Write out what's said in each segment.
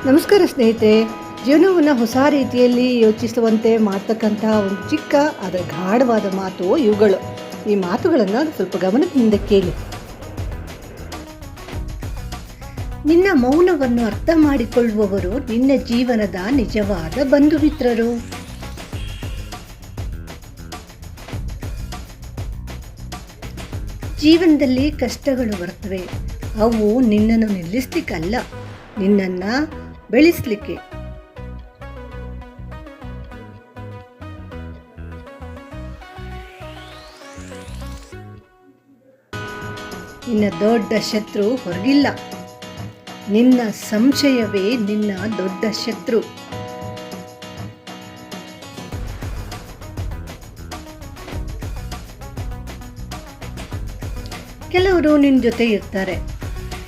ನಮಸ್ಕಾರ ಸ್ನೇಹಿತರೆ. ಜೀವನವನ್ನು ಹೊಸ ರೀತಿಯಲ್ಲಿ ಯೋಚಿಸುವಂತೆ ಮಾಡ್ತಕ್ಕಂಥ ಒಂದು ಚಿಕ್ಕ ಆದರೆ ಗಾಢವಾದ ಮಾತು ಇವುಗಳು. ಈ ಮಾತುಗಳನ್ನು ಸ್ವಲ್ಪ ಗಮನದಿಂದ ಕೇಳಿ. ನಿನ್ನ ಮೌನವನ್ನು ಅರ್ಥ ಮಾಡಿಕೊಳ್ಳುವವರು ನಿನ್ನ ಜೀವನದ ನಿಜವಾದ ಬಂಧು ಮಿತ್ರರು. ಜೀವನದಲ್ಲಿ ಕಷ್ಟಗಳು ಬರ್ತವೆ. ಅವು ನಿನ್ನನ್ನು ನಿಲ್ಲಿಸ್ಲಿಕ್ಕಲ್ಲ, ನಿನ್ನನ್ನು ಬೆಳೆಸಲಿಕ್ಕೆ. ನಿನ್ನ ದೊಡ್ಡ ಶತ್ರು ಹೊರಗಿಲ್ಲ, ನಿನ್ನ ಸಂಶಯವೇ ನಿನ್ನ ದೊಡ್ಡ ಶತ್ರು. ಕೆಲವರು ನಿನ್ನ ಜೊತೆ ಇರ್ತಾರೆ,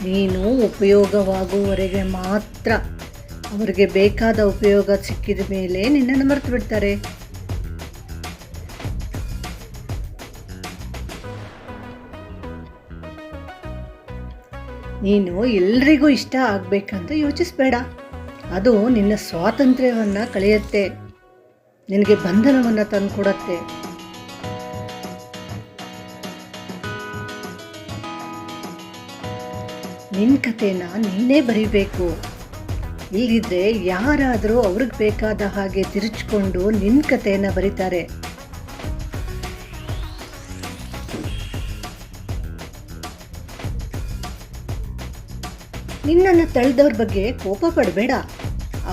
ನೀನು ಉಪಯೋಗವಾಗುವವರೆಗೆ ಮಾತ್ರ. ಅವರಿಗೆ ಬೇಕಾದ ಉಪಯೋಗ ಸಿಕ್ಕಿದ ಮೇಲೆ ನಿನ್ನನ್ನು ಮರೆತು ಬಿಡ್ತಾರೆ. ನೀನು ಎಲ್ರಿಗೂ ಇಷ್ಟ ಆಗಬೇಕಂತ ಯೋಚಿಸಬೇಡ. ಅದು ನಿನ್ನ ಸ್ವಾತಂತ್ರ್ಯವನ್ನು ಕಳೆಯುತ್ತೆ, ನಿನಗೆ ಬಂಧನವನ್ನು ತಂದುಕೊಡುತ್ತೆ. ನಿನ್ನ ಕಥೆನ ನೀನೇ ಬರೀಬೇಕು. ಇಲ್ಲದಿದ್ದರೆ ಯಾರಾದರೂ ಅವ್ರಿಗೆ ಬೇಕಾದ ಹಾಗೆ ತಿರುಚಿಕೊಂಡು ನಿನ್ನ ಕಥೆಯನ್ನು ಬರೀತಾರೆ. ನಿನ್ನನ್ನು ತಳ್ಳಿದವ್ರ ಬಗ್ಗೆ ಕೋಪ ಪಡಬೇಡ.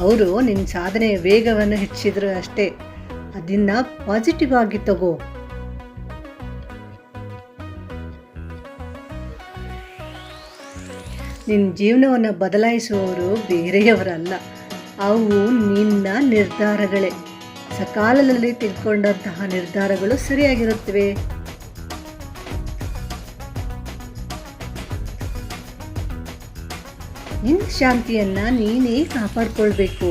ಅವರು ನಿನ್ನ ಸಾಧನೆಯ ವೇಗವನ್ನು ಹೆಚ್ಚಿದ್ರು ಅಷ್ಟೇ. ಅದನ್ನು ಪಾಸಿಟಿವ್ ಆಗಿ ತಗೋ. ನಿನ್ನ ಜೀವನವನ್ನು ಬದಲಾಯಿಸುವವರು ಬೇರೆಯವರಲ್ಲ, ಅವು ನಿನ್ನ ನಿರ್ಧಾರಗಳೇ. ಸಕಾಲದಲ್ಲಿ ತೆಗೆದುಕೊಂಡಂತಹ ನಿರ್ಧಾರಗಳು ಸರಿಯಾಗಿರುತ್ತವೆ. ನಿನ್ನ ಶಾಂತಿಯನ್ನು ನೀನೇ ಕಾಪಾಡಿಕೊಳ್ಬೇಕು.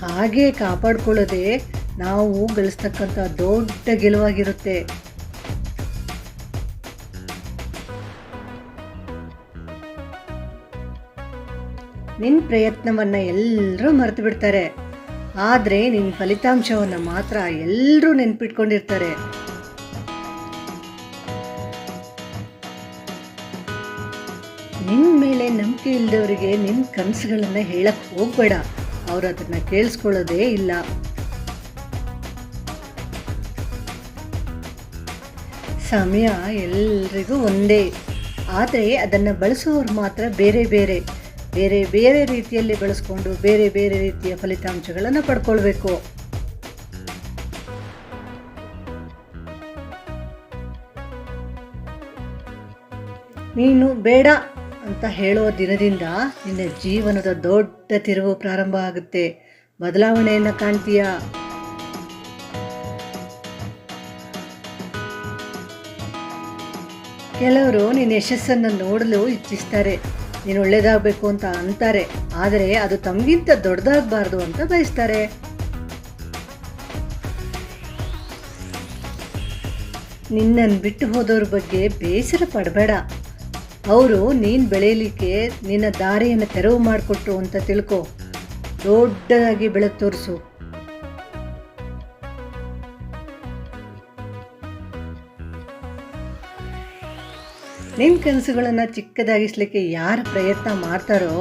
ಹಾಗೆ ಕಾಪಾಡಿಕೊಳ್ಳೋದೇ ನಾವು ಗಳಿಸ್ತಕ್ಕಂಥ ದೊಡ್ಡ ಗೆಲುವಾಗಿರುತ್ತೆ. ನಿನ್ನ ಪ್ರಯತ್ನವನ್ನು ಎಲ್ಲರೂ ಮರೆತು ಬಿಡ್ತಾರೆ, ಆದರೆ ನಿನ್ನ ಫಲಿತಾಂಶವನ್ನು ಮಾತ್ರ ಎಲ್ಲರೂ ನೆನ್ಪಿಟ್ಕೊಂಡಿರ್ತಾರೆ. ನಿನ್ನ ಮೇಲೆ ನಂಬಿಕೆ ಇಲ್ಲದವರಿಗೆ ನಿನ್ನ ಕನಸುಗಳನ್ನು ಹೇಳಕ್ಕೆ ಹೋಗಬೇಡ. ಅವರು ಅದನ್ನು ಕೇಳಿಸ್ಕೊಳ್ಳೋದೇ ಇಲ್ಲ. ಸಮಯ ಎಲ್ರಿಗೂ ಒಂದೇ, ಆದರೆ ಅದನ್ನು ಬಳಸುವವರು ಮಾತ್ರ ಬೇರೆ ಬೇರೆ ಬೇರೆ ಬೇರೆ ರೀತಿಯಲ್ಲಿ ಬಳಸ್ಕೊಂಡು ಬೇರೆ ಬೇರೆ ರೀತಿಯ ಫಲಿತಾಂಶಗಳನ್ನು ಪಡ್ಕೊಳ್ಬೇಕು. ನೀನು ಬೇಡ ಅಂತ ಹೇಳೋ ದಿನದಿಂದ ನಿನ್ನ ಜೀವನದ ದೊಡ್ಡ ತಿರುವು ಪ್ರಾರಂಭ ಆಗುತ್ತೆ. ಬದಲಾವಣೆಯನ್ನು ಕಾಣ್ತೀಯ. ಕೆಲವರು ನಿನ್ನ ಯಶಸ್ಸನ್ನು ನೋಡಲು ಇಚ್ಛಿಸ್ತಾರೆ, ನೀನು ಒಳ್ಳೆಯದಾಗಬೇಕು ಅಂತ ಅಂತಾರೆ, ಆದರೆ ಅದು ತಮಗಿಂತ ದೊಡ್ಡದಾಗಬಾರ್ದು ಅಂತ ಬಯಸ್ತಾರೆ. ನಿನ್ನನ್ನು ಬಿಟ್ಟು ಹೋದವ್ರ ಬಗ್ಗೆ ಬೇಸರ ಪಡಬೇಡ. ಅವರು ನೀನು ಬೆಳೆಯಲಿಕ್ಕೆ ನಿನ್ನ ದಾರಿಯನ್ನು ತೆರವು ಮಾಡಿಕೊಟ್ರು ಅಂತ ತಿಳ್ಕೊ. ದೊಡ್ಡದಾಗಿ ಬೆಳಕು ತೋರಿಸು. ನಿನ್ನ ಕನಸುಗಳನ್ನು ಚಿಕ್ಕದಾಗಿಸ್ಲಿಕ್ಕೆ ಯಾರು ಪ್ರಯತ್ನ ಮಾಡ್ತಾರೋ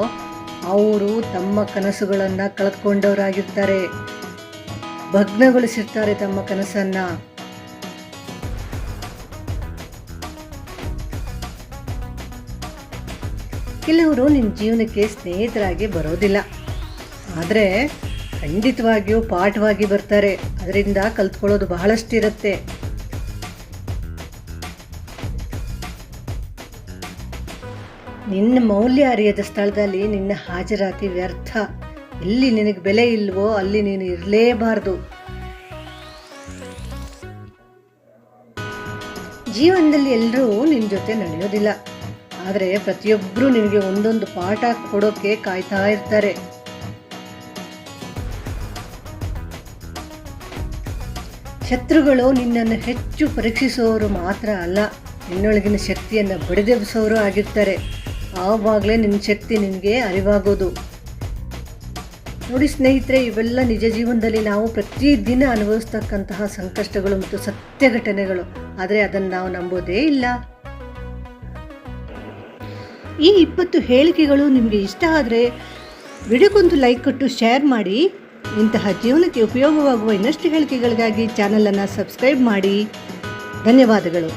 ಅವರು ತಮ್ಮ ಕನಸುಗಳನ್ನು ಕಳೆದುಕೊಂಡವರಾಗಿರ್ತಾರೆ, ಭಗ್ನಗೊಳಿಸಿರ್ತಾರೆ ತಮ್ಮ ಕನಸನ್ನು. ಕೆಲವರು ನಿನ್ನ ಜೀವನಕ್ಕೆ ಸ್ನೇಹಿತರಾಗಿ ಬರೋದಿಲ್ಲ, ಆದರೆ ಖಂಡಿತವಾಗಿಯೂ ಪಾಠವಾಗಿ ಬರ್ತಾರೆ. ಅದರಿಂದ ಕಲ್ತ್ಕೊಳ್ಳೋದು ಬಹಳಷ್ಟಿರುತ್ತೆ. ನಿನ್ನ ಮೌಲ್ಯ ಅರಿಯದ ಸ್ಥಳದಲ್ಲಿ ನಿನ್ನ ಹಾಜರಾತಿ ವ್ಯರ್ಥ. ಎಲ್ಲಿ ನಿನಗೆ ಬೆಲೆ ಇಲ್ವೋ ಅಲ್ಲಿ ನೀನು ಇರಲೇಬಾರ್ದು. ಜೀವನದಲ್ಲಿ ಎಲ್ಲರೂ ನಿನ್ನ ಜೊತೆ ನಡೆಯೋದಿಲ್ಲ, ಆದರೆ ಪ್ರತಿಯೊಬ್ಬರೂ ನಿನಗೆ ಒಂದೊಂದು ಪಾಠ ಕೊಡೋಕ್ಕೆ ಕಾಯ್ತಾ ಇರ್ತಾರೆ. ಶತ್ರುಗಳು ನಿನ್ನನ್ನು ಹೆಚ್ಚು ಪರೀಕ್ಷಿಸುವವರು ಮಾತ್ರ ಅಲ್ಲ, ನಿನ್ನೊಳಗಿನ ಶಕ್ತಿಯನ್ನು ಬಡಿದೆಬ್ಬಿಸೋರು ಆಗಿರ್ತಾರೆ. ಆವಾಗಲೇ ನಿನ್ನ ಶಕ್ತಿ ನಿನಗೆ ಅರಿವಾಗೋದು. ನೋಡಿ ಸ್ನೇಹಿತರೆ, ಇವೆಲ್ಲ ನಿಜ ಜೀವನದಲ್ಲಿ ನಾವು ಪ್ರತಿದಿನ ಅನುಭವಿಸ್ತಕ್ಕಂತಹ ಸಂಕಷ್ಟಗಳು ಮತ್ತು ಸತ್ಯ ಘಟನೆಗಳು. ಆದರೆ ಅದನ್ನು ನಾವು ನಂಬೋದೇ ಇಲ್ಲ. ಈ 20 ಹೇಳಿಕೆಗಳು ನಿಮಗೆ ಇಷ್ಟ ಆದರೆ ವಿಡಿಯೋಗೊಂದು ಲೈಕ್ ಕೊಟ್ಟು ಶೇರ್ ಮಾಡಿ. ಇಂತಹ ಜೀವನಕ್ಕೆ ಉಪಯೋಗವಾಗುವ ಇನ್ನಷ್ಟು ಹೇಳಿಕೆಗಳಿಗಾಗಿ ಚಾನಲನ್ನು ಸಬ್ಸ್ಕ್ರೈಬ್ ಮಾಡಿ. ಧನ್ಯವಾದಗಳು.